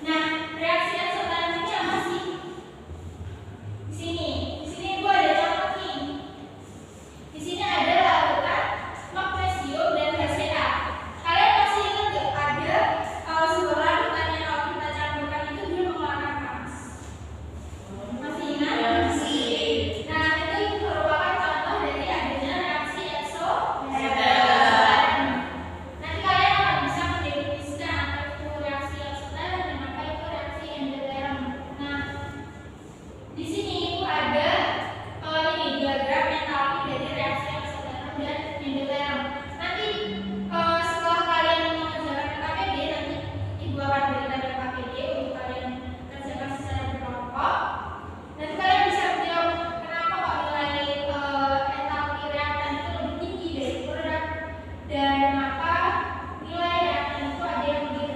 Nah, reaksi eksoterm ini apa sih? Di sini gua ada contoh nih. Di sini ada lautan magnesium dan HCl. Kalian masih ingat nggak ada sebuah larutan yang kalau kita campurkan itu dia mengeluarkan panas? Masih ingat? Nah, itu merupakan contoh dari adanya reaksi eksoterm. Nanti kalian akan bisa mendefinisikan apa itu reaksi eksoterm dan apa itu reaksi endoterm. Nah, di sini itu ada ini diagram entalpi dari reaksi eksoterm dan endoterm. Nanti setelah kalian mengerjakan KPD, nanti ibu akan berikan KPD untuk kalian kerjakan secara berkelompok. Nanti kalian bisa menjawab kenapa kok nilai entalpi reaktan itu lebih tinggi dari produk dan kenapa nilai reaktan itu ada yang lebih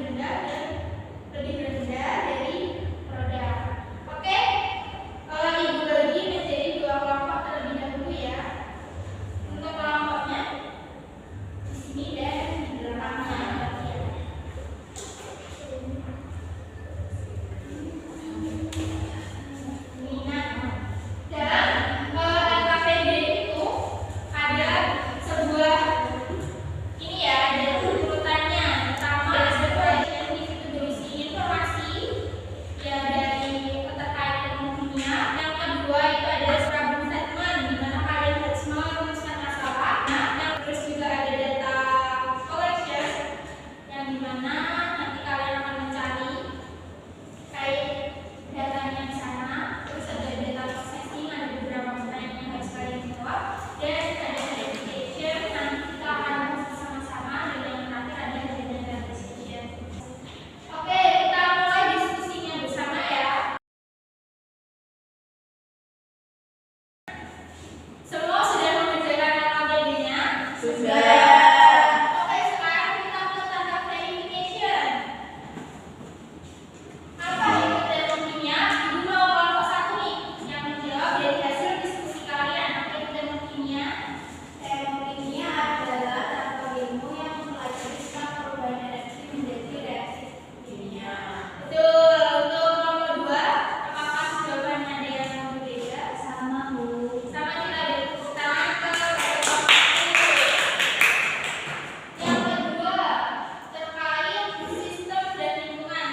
rendah dari produk. Oke, ibu bagi menjadi dua kelompok terlebih dahulu ya. Untuk kelompoknya di sini dan di belakangnya. Dalam LKPD itu ada sebuah ini ya, ada urutannya. Pertama ada yang di situ berisi informasi ya dari terkait ilmu kimia. Yang kedua itu ada problem statement di mana kalian harus merumuskan masalah. Nah, yang terus juga ada data collection yang di mana nanti kalian akan mencari kayak datanya di sana. Terus ada data processing, ada beberapa pertanyaan yang harus kalian jawab, dan ada verification. Nanti kita akan bahas sama-sama, dan yang terakhir ada data decision. Oke, kita mulai diskusinya bersama ya. Semua sudah mengerjakan LKPD-nya? Oke, sekarang kita ke tanda verification. Apa itu termokimia? Ibu mau kelompok satu nih yang menjawab dari hasil diskusi kalian. Apa itu termokimia? Termokimia adalah tata ilmu yang mempelajari tentang perubahan reaksi menjadi reaksi kimia. Betul. Untuk kelompok dua, apakah jawabannya ada yang berbeda? Sama, Bu. Sama, kita beri tepuk tangan ke kelompok satu. Yang kedua, terkait sistem dan lingkungan.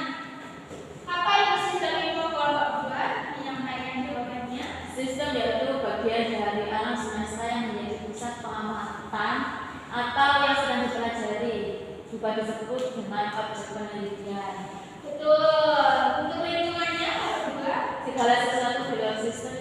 Apa itu sistem lingkungan kelompok dua? Menyampaikan jawabannya. Sistem yaitu bagian dari alam semesta yang menjadi pusat pengamatan atau yang sedang dipelajari, juga disebut dengan objek penelitian. Betul. Untuk lingkungannya kelompok dua. Segala sesuatu di dalam sistem